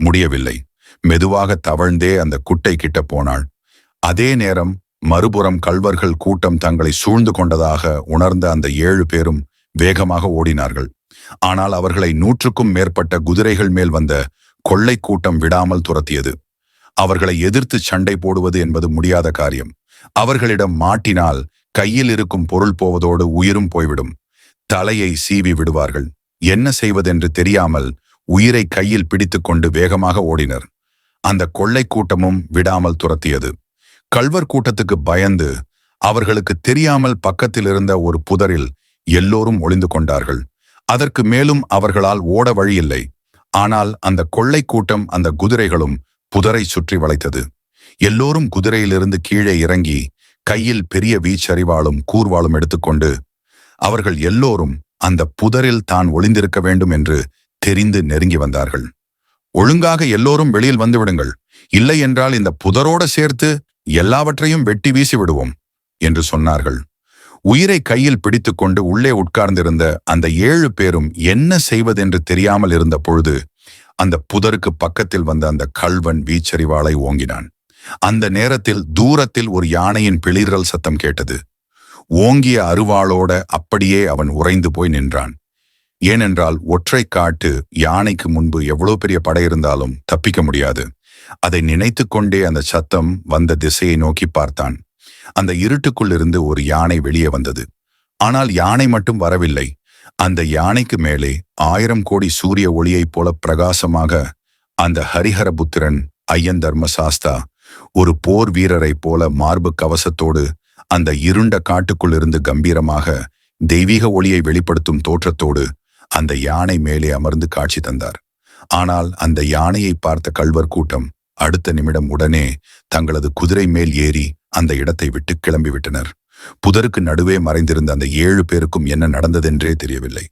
முடியவில்லை. மெதுவாக தவழ்ந்தே அந்த குட்டை கிட்ட போனாள். அதே நேரம் மறுபுறம் கள்வர்கள் கூட்டம் தங்களை சூழ்ந்து கொண்டதாக உணர்ந்த அந்த 7 பேரும் வேகமாக ஓடினார்கள். ஆனால் அவர்களை 100க்கும் மேற்பட்ட குதிரைகள் மேல் வந்த கொள்ளை கூட்டம் விடாமல் துரத்தியது. அவர்களை எதிர்த்து சண்டை போடுவது என்பது முடியாத காரியம். அவர்களிடம் மாட்டினால் கையில் இருக்கும் பொருள் போவதோடு உயிரும் போய்விடும். தலையை சீவி விடுவார்கள். என்ன செய்வதென்று தெரியாமல் உயிரை கையில் பிடித்துக்கொண்டு வேகமாக ஓடினர். அந்த கொள்ளை கூட்டமும் விடாமல் துரத்தியது. கள்வர் கூட்டத்துக்கு பயந்து அவர்களுக்கு தெரியாமல் பக்கத்தில் இருந்த ஒரு புதரில் எல்லோரும் ஒளிந்து கொண்டார்கள். அதற்கு மேலும் அவர்களால் ஓட வழியில்லை. ஆனால் அந்த கொள்ளை கூட்டம் அந்த குதிரைகளும் புதரை சுற்றி வளைத்தது. எல்லோரும் குதிரையிலிருந்து கீழே இறங்கி கையில் பெரிய வீச்சரிவாளும் கூர்வாளும் எடுத்துக்கொண்டு அவர்கள் எல்லோரும் அந்த புதரில் தான் ஒளிந்திருக்க வேண்டும் என்று தெரிந்து நெருங்கி வந்தார்கள். ஒழுங்காக எல்லோரும் வெளியில் வந்து விடுங்கள், இல்லை என்றால் இந்த புதரோட சேர்த்து எல்லாவற்றையும் வெட்டி வீசி விடுவோம் என்று சொன்னார்கள். உயிரை கையில் பிடித்துக்கொண்டு உள்ளே உட்கார்ந்திருந்த அந்த 7 பேரும் என்ன செய்வதென்று தெரியாமல் இருந்த பொழுது அந்த புதருக்கு பக்கத்தில் வந்த அந்த கள்வன் வீச்சரிவாளை ஓங்கினான். அந்த நேரத்தில் தூரத்தில் ஒரு யானையின் பிளிரல் சத்தம் கேட்டது. ஓங்கிய அருவாளோட அப்படியே அவன் உறைந்து போய் நின்றான். ஏனென்றால் ஒற்றை காட்டு யானைக்கு முன்பு எவ்வளவு பெரிய படை இருந்தாலும் தப்பிக்க முடியாது. அதை நினைத்து கொண்டே அந்த சத்தம் வந்த திசையை நோக்கி பார்த்தான். அந்த இருட்டுக்குள் இருந்து ஒரு யானை வெளியே வந்தது. ஆனால் யானை மட்டும் வரவில்லை. அந்த யானைக்கு மேலே 1000 கோடி சூரிய ஒளியைப் போல பிரகாசமாக அந்த ஹரிஹரபுத்திரன் ஐயன் தர்மசாஸ்தா ஒரு போர் வீரரைப் போல மார்பு கவசத்தோடு அந்த இருண்ட காட்டுக்குள் இருந்து கம்பீரமாக தெய்வீக ஒளியை வெளிப்படுத்தும் தோற்றத்தோடு அந்த யானை மேலே அமர்ந்து காட்சி தந்தார். ஆனால் அந்த யானையை பார்த்த கள்வர் கூட்டம் அடுத்த நிமிடம் உடனே தங்களது குதிரை மேல் ஏறி அந்த இடத்தை விட்டு கிளம்பிவிட்டனர். புதருக்கு நடுவே மறைந்திருந்த அந்த 7 பேருக்கும் என்ன நடந்ததென்றே தெரியவில்லை.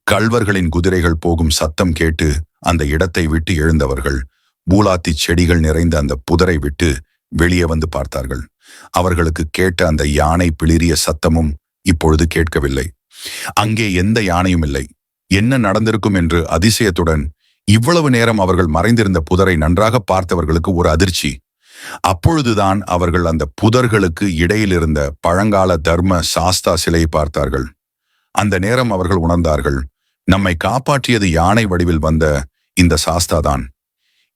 கள்வர்களின் குதிரைகள் போகும் சத்தம் கேட்டு அந்த இடத்தை விட்டு எழுந்தவர்கள் பூலாத்தி செடிகள் நிறைந்த அந்த புதரை விட்டு வெளியே வந்து பார்த்தார்கள். அவர்களுக்கு கேட்ட அந்த யானை பிளிரிய சத்தமும் இப்பொழுது கேட்கவில்லை. அங்கே எந்த யானையும் இல்லை. என்ன நடந்திருக்கும் என்று அதிசயத்துடன் இவ்வளவு நேரம் அவர்கள் மறைந்திருந்த புதரை நன்றாக பார்த்தவர்களுக்கு ஒரு அதிர்ச்சி. அப்பொழுதுதான் அவர்கள் அந்த புதர்களுக்கு இடையில் இருந்த பழங்கால தர்ம சாஸ்தா சிலையை பார்த்தார்கள். அந்த நேரம் அவர்கள் உணர்ந்தார்கள், நம்மை காப்பாற்றியது யானை வடிவில் வந்த இந்த சாஸ்தாதான்.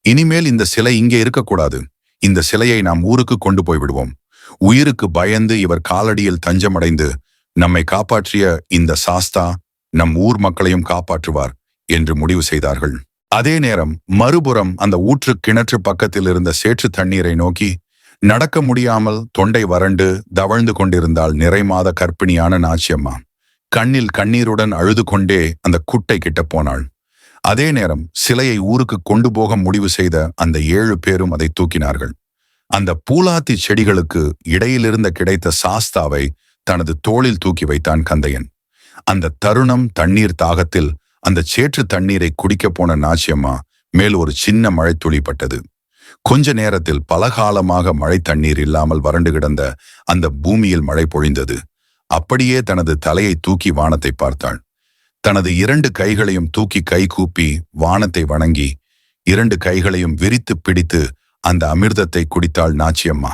இனிமேல் இந்த சிலை இங்கே இருக்கக்கூடாது. இந்த சிலையை நாம் ஊருக்கு கொண்டு போய் விடுவோம். உயிருக்கு பயந்து இவர் காலடியில் தஞ்சமடைந்து நம்மை காப்பாற்றிய இந்த சாஸ்தா நம் ஊர் மக்களையும் காப்பாற்றுவார் என்று முடிவு செய்தார்கள். அதே நேரம் மறுபுறம் அந்த ஊற்று கிணற்று பக்கத்தில் இருந்த சேற்று தண்ணீரை நோக்கி நடக்க முடியாமல் தொண்டை வறண்டு தவழ்ந்து கொண்டிருந்தாள் நிறைமாத கர்ப்பிணியான நாச்சியம்மா. கண்ணில் கண்ணீருடன் அழுது கொண்டே அந்த குட்டை கிட்ட போனாள். அதே நேரம் சிலையை ஊருக்கு கொண்டு போக முடிவு செய்த அந்த 7 பேரும் அதை தூக்கினார்கள். அந்த பூலாத்தி செடிகளுக்கு இடையிலிருந்த கிடைத்த சாஸ்தாவை தனது தோளில் தூக்கி வைத்தான் கந்தையன். அந்த தருணம் தண்ணீர் தாகத்தில் அந்த சேற்று தண்ணீரை குடிக்கப் போன நாச்சியம்மா மேல் ஒரு சின்ன மழை துளிப்பட்டது. கொஞ்ச நேரத்தில் பலகாலமாக மழை தண்ணீர் இல்லாமல் வறண்டு கிடந்த அந்த பூமியில் மழை பொழிந்தது. அப்படியே தனது தலையை தூக்கி வானத்தை பார்த்தாள். தனது 2 கைகளையும் தூக்கி கை கூப்பி வானத்தை வணங்கி 2 கைகளையும் விரித்து பிடித்து அந்த அமிர்தத்தை குடித்தாள் நாச்சியம்மா.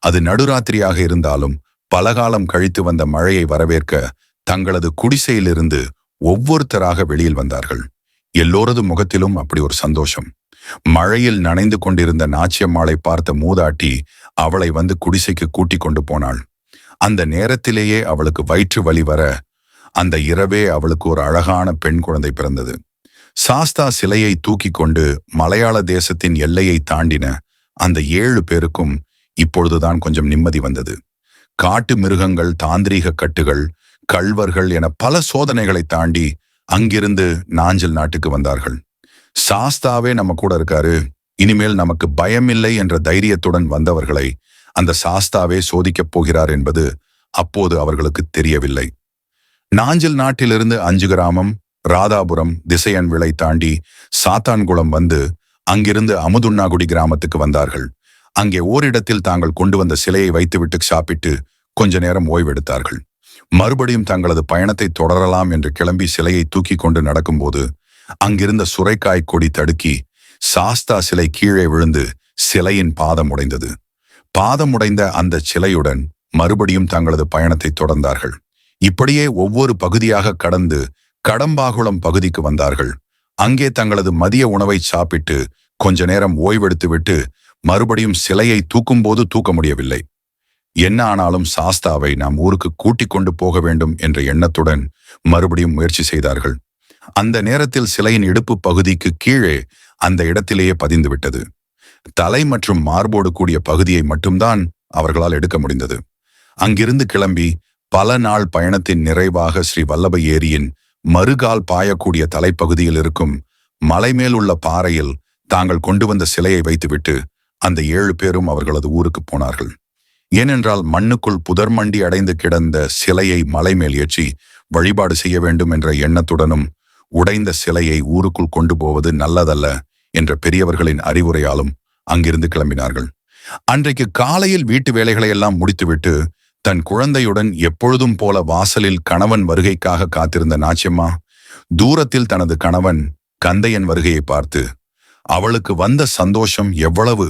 அது நடுராத்திரியாக இருந்தாலும் பலகாலம் கழித்து வந்த மழையை வரவேற்க தங்களது குடிசையிலிருந்து ஒவ்வொருத்தராக வெளியில் வந்தார்கள். எல்லோரது முகத்திலும் அப்படி ஒரு சந்தோஷம். மழையில் நனைந்து கொண்டிருந்த நாச்சியம்மாளை பார்த்த மூதாட்டி அவளை வந்து குடிசைக்கு கூட்டிக் கொண்டு போனாள். அந்த நேரத்திலேயே அவளுக்கு வயிற்று வலி வர அந்த இரவே அவளுக்கு ஒரு அழகான பெண் குழந்தை பிறந்தது. சாஸ்தா சிலையை தூக்கி கொண்டு மலையாள தேசத்தின் எல்லையை தாண்டின அந்த 7 பேருக்கும் இப்பொழுதுதான் கொஞ்சம் நிம்மதி வந்தது. காட்டு மிருகங்கள், தாந்திரீக கட்டுகள், கள்வர்கள் என பல சோதனைகளை தாண்டி அங்கிருந்து நாஞ்சல் நாட்டுக்கு வந்தார்கள். சாஸ்தாவே நம்ம கூட இருக்காரு, இனிமேல் நமக்கு பயமில்லை என்ற தைரியத்துடன் வந்தவர்களை அந்த சாஸ்தாவே சோதிக்கப் போகிறார் என்பது அப்போது அவர்களுக்கு தெரியவில்லை. நாஞ்சல் நாட்டிலிருந்து 5 கிராமம் ராதாபுரம் திசையன் விளை தாண்டி சாத்தான்குளம் வந்து அங்கிருந்து அமுதுண்ணாகுடி கிராமத்துக்கு வந்தார்கள். அங்கே ஓரிடத்தில் தாங்கள் கொண்டு வந்த சிலையை வைத்துவிட்டு சாப்பிட்டு கொஞ்ச நேரம் ஓய்வெடுத்தார்கள். மறுபடியும் தங்களது பயணத்தை தொடரலாம் என்று கிளம்பி சிலையை தூக்கி கொண்டு நடக்கும்போது அங்கிருந்த சுரைக்காய் கொடி தடுக்கி சாஸ்தா சிலை கீழே விழுந்து சிலையின் பாதம் உடைந்தது. பாதமுடைந்த அந்த சிலையுடன் மறுபடியும் தங்களது பயணத்தை தொடர்ந்தார்கள். இப்படியே ஒவ்வொரு பகுதியாக கடந்து கடம்பாகுளம் பகுதிக்கு வந்தார்கள். அங்கே தங்களது மதிய உணவை சாப்பிட்டு கொஞ்ச நேரம் ஓய்வெடுத்துவிட்டு மறுபடியும் சிலையை தூக்கும்போது தூக்க முடியவில்லை. என்ன ஆனாலும் சாஸ்தாவை நாம் ஊருக்கு கூட்டிக் கொண்டு போக வேண்டும் என்ற எண்ணத்துடன் மறுபடியும் முயற்சி செய்தார்கள். அந்த நேரத்தில் சிலையின் இடுப்பு பகுதிக்கு கீழே அந்த இடத்திலேயே பதிந்து விட்டது. தலை மற்றும் மார்போடு கூடிய பகுதியை மட்டும்தான் அவர்களால் எடுக்க முடிந்தது. அங்கிருந்து கிளம்பி பல நாள் பயணத்தின் நிறைவாக ஸ்ரீ வல்லப ஏரியின் மறுகால் பாயக்கூடிய தலைப்பகுதியில் இருக்கும் மலை மேல் உள்ள பாறையில் தாங்கள் கொண்டு வந்த சிலையை வைத்துவிட்டு அந்த 7 பேரும் அவர்களது ஊருக்கு போனார்கள். ஏனென்றால் மண்ணுக்குள் புதர்மண்டி அடைந்து கிடந்த சிலையை மலை மேல் ஏற்றி வழிபாடு செய்ய வேண்டும் என்ற எண்ணத்துடனும் உடைந்த சிலையை ஊருக்குள் கொண்டு போவது நல்லதல்ல என்ற பெரியவர்களின் அறிவுரையாலும் அங்கிருந்து கிளம்பினார்கள். அன்றைக்கு காலையில் வீட்டு வேலைகளை எல்லாம் முடித்துவிட்டு தன் குழந்தையுடன் எப்பொழுதும் போல வாசலில் கணவன் வருகைக்காக காத்திருந்த நாச்சியம்மா தூரத்தில் தனது கணவன் கந்தையன் வருகையை பார்த்து அவளுக்கு வந்த சந்தோஷம் எவ்வளவு,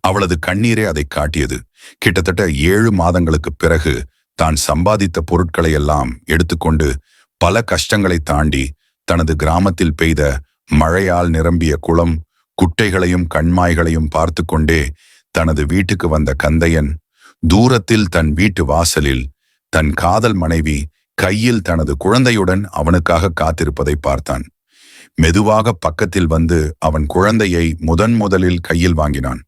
அவளது கண்ணீரே அதை காட்டியது. கிட்டத்தட்ட 7 மாதங்களுக்கு பிறகு தான் சம்பாதித்த பொருட்களை எல்லாம் எடுத்துக்கொண்டு பல கஷ்டங்களை தாண்டி தனது கிராமத்தில் பெய்த மழையால் நிரம்பிய குளம் குட்டைகளையும் கண்மாய்களையும் பார்த்து கொண்டே தனது வீட்டுக்கு வந்த கந்தையன் தூரத்தில் தன் வீட்டு வாசலில் தன் காதல் மனைவி கையில் தனது குழந்தையுடன் அவனுக்காக காத்திருப்பதை பார்த்தான். மெதுவாக பக்கத்தில் வந்து அவன் குழந்தையை முதலில் கையில் வாங்கினான்.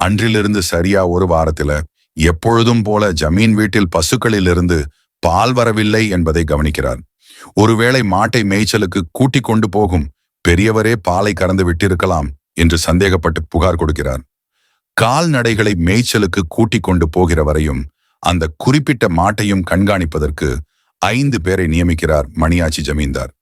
அன்றிலிருந்து சரியா 1 வாரத்துல எப்பொழுதும் போல ஜமீன் வீட்டில் பசுக்களிலிருந்து பால் வரவில்லை என்பதை கவனிக்கிறார். ஒருவேளை மாட்டை மேய்ச்சலுக்கு கூட்டிக் கொண்டு போகும் பெரியவரே பாலை கறந்து விட்டிருக்கலாம் என்று சந்தேகப்பட்டு புகார் கொடுக்கிறார். கால்நடைகளை மேய்ச்சலுக்கு கூட்டிக் கொண்டு போகிற வரையும் அந்த குறிப்பிட்ட மாட்டையும் கண்காணிப்பதற்கு 5 பேரை நியமிக்கிறார் மணியாச்சி ஜமீன்தார்.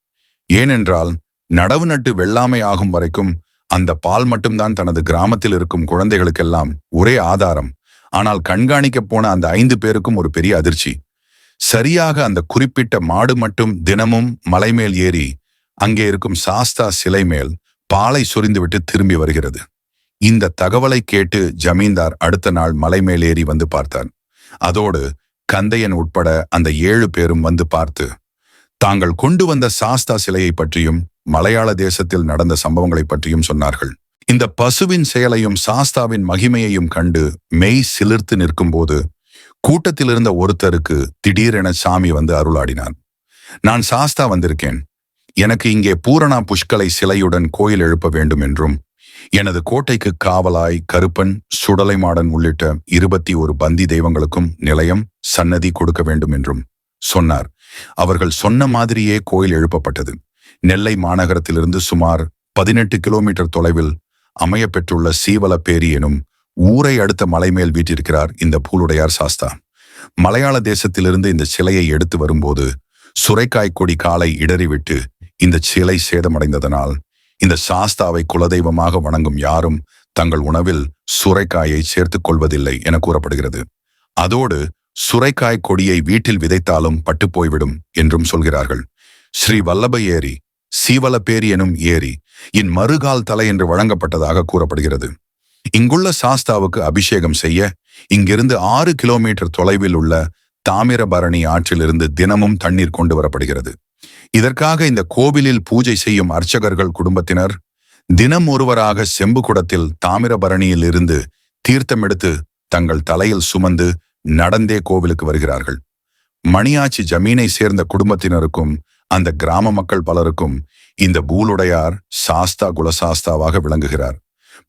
ஏனென்றால் நடவு நட்டு வெள்ளாமை ஆகும் வரைக்கும் அந்த பால் மட்டும்தான் தனது கிராமத்தில் இருக்கும் குழந்தைகளுக்கெல்லாம் ஒரே ஆதாரம். ஆனால் கண்காணிக்க போன அந்த 5 பேருக்கும் ஒரு பெரிய அதிர்ச்சி. சரியாக அந்த குறிப்பிட்ட மாடு மட்டும் தினமும் மலை மேல் ஏறி அங்கே இருக்கும் சாஸ்தா சிலை மேல் பாலை சொரிந்துவிட்டு திரும்பி வருகிறது. இந்த தகவலை கேட்டு ஜமீன்தார் அடுத்த நாள் மலை மேல் ஏறி வந்து பார்த்தார். அதோடு கந்தையன் உட்பட அந்த 7 பேரும் வந்து பார்த்து தாங்கள் கொண்டு வந்த சாஸ்தா சிலையை பற்றியும் மலையாள தேசத்தில் நடந்த சம்பவங்களை பற்றியும் சொன்னார்கள். இந்த பசுவின் செயலையும் சாஸ்தாவின் மகிமையையும் கண்டு மெய் சிலிர்த்து நிற்கும்போது கூட்டத்தில் இருந்த ஒருத்தருக்கு திடீரென சாமி வந்து அருளாடினார். நான் சாஸ்தா வந்திருக்கேன். எனக்கு இங்கே பூரணா புஷ்கலை சிலையுடன் கோயில் எழுப்ப வேண்டும் என்றும் எனது கோட்டைக்கு காவலாய் கருப்பன் சுடலை மாடன் உள்ளிட்ட 21 பந்தி தெய்வங்களுக்கும் நிலையம் சன்னதி கொடுக்க வேண்டும் என்றும் சொன்னார். அவர்கள் சொன்ன மாதிரியே கோயில் எழுப்பப்பட்டது. நெல்லை மாநகரத்திலிருந்து சுமார் 18 கிலோமீட்டர் தொலைவில் அமைய பெற்றுள்ள சீவலப்பேரி எனும் ஊரை அடுத்த மலை மேல் வீட்டிருக்கிறார் இந்த பூலுடையார் சாஸ்தா. மலையாள தேசத்திலிருந்து இந்த சிலையை எடுத்து வரும்போது சுரைக்காய் கொடி காலை இடறிவிட்டு இந்த சிலை சேதமடைந்ததனால் இந்த சாஸ்தாவை குலதெய்வமாக வணங்கும் யாரும் தங்கள் உணவில் சுரைக்காயை சேர்த்துக் கொள்வதில்லை என கூறப்படுகிறது. அதோடு சுரைக்காய் கொடியை வீட்டில் விதைத்தாலும் பட்டு போய்விடும் என்றும் சொல்கிறார்கள். ஸ்ரீ வல்லப ஏரி சீவலப்பேரி எனும் ஏரி இன் மறுகால் தலை என்று வழங்கப்பட்டதாக கூறப்படுகிறது. இங்குள்ள சாஸ்தாவுக்கு அபிஷேகம் செய்ய இங்கிருந்து 6 கிலோமீட்டர் தொலைவில் உள்ள தாமிரபரணி ஆற்றிலிருந்து தினமும் தண்ணீர் கொண்டு வரப்படுகிறது. இதற்காக இந்த கோவிலில் பூஜை செய்யும் அர்ச்சகர்கள் குடும்பத்தினர் தினம் ஒருவராக செம்பு குடத்தில் தாமிரபரணியில் இருந்து தீர்த்தம் எடுத்து தங்கள் தலையில் சுமந்து நடந்தே கோவிலுக்கு வருகிறார்கள். மணியாச்சி ஜமீனை சேர்ந்த குடும்பத்தினருக்கும் அந்த கிராம மக்கள் பலருக்கும் இந்த பூலுடையார் சாஸ்தா குலசாஸ்தாவாக விளங்குகிறார்.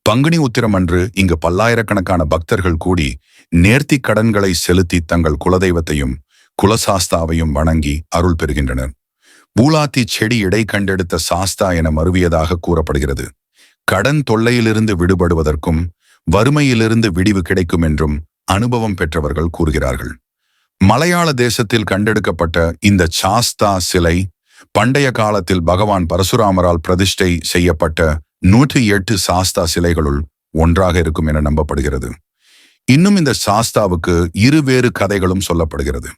பங்குனி உத்திரம் அன்று இங்கு பல்லாயிரக்கணக்கான பக்தர்கள் கூடி நேர்த்தி கடன்களை செலுத்தி தங்கள் குலதெய்வத்தையும் குலசாஸ்தாவையும் வணங்கி அருள் பெறுகின்றனர். பூலாத்தி செடி இடை கண்டெடுத்த சாஸ்தா என மருவியதாக கூறப்படுகிறது. கடன் தொல்லையிலிருந்து விடுபடுவதற்கும் வறுமையிலிருந்து விடிவு கிடைக்கும் என்றும் அனுபவம் பெற்றவர்கள் கூறுகிறார்கள். மலையாள தேசத்தில் கண்டெடுக்கப்பட்ட இந்த சாஸ்தா சிலை பண்டைய காலத்தில் பகவான் பரசுராமரால் பிரதிஷ்டை செய்யப்பட்ட 108 சாஸ்தா சிலைகளுள் ஒன்றாக இருக்கும் என நம்பப்படுகிறது. இன்னும் இந்த சாஸ்தாவுக்கு 2 வேறு கதைகளும் சொல்லப்படுகிறது.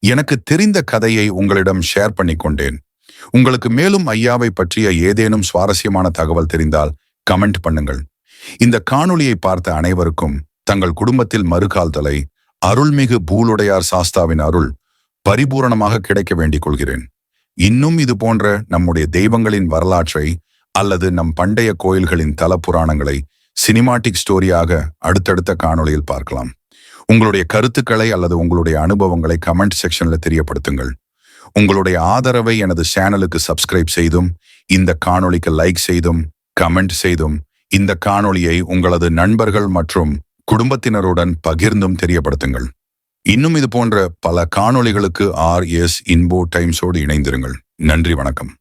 எனக்கு தெரிந்த கதையை உங்களிடம் ஷேர் பண்ணி கொண்டேன். உங்களுக்கு மேலும் ஐயாவை பற்றிய ஏதேனும் சுவாரஸ்யமான தகவல் தெரிந்தால் கமெண்ட் பண்ணுங்கள். இந்த காணொளியை பார்த்த அனைவருக்கும் தங்கள் குடும்பத்தில் மறுகால்தலை அருள்மிகு பூலுடையார் சாஸ்தாவின் அருள் பரிபூரணமாக கிடைக்க வேண்டிக் கொள்கிறேன். இன்னும் இது போன்ற நம்முடைய தெய்வங்களின் வரலாற்றை அல்லது நம் பண்டைய கோயில்களின் தல புராணங்களை சினிமாட்டிக் ஸ்டோரியாக அடுத்தடுத்த காணொளியில் பார்க்கலாம். உங்களுடைய கருத்துக்களை அல்லது உங்களுடைய அனுபவங்களை கமெண்ட் செக்ஷன்ல தெரியப்படுத்துங்கள். உங்களுடைய ஆதரவை எனது சேனலுக்கு சப்ஸ்கிரைப் செய்தும், இந்த காணொளிக்கு லைக் செய்தும், கமெண்ட் செய்தும், இந்த காணொளியை உங்களது நண்பர்கள் மற்றும் குடும்பத்தினருடன் பகிர்ந்தும் தெரியப்படுத்துங்கள். இன்னும் இது போன்ற பல காணொளிகளுக்கு RS Info Timesோடு இணைந்திருங்கள். நன்றி, வணக்கம்.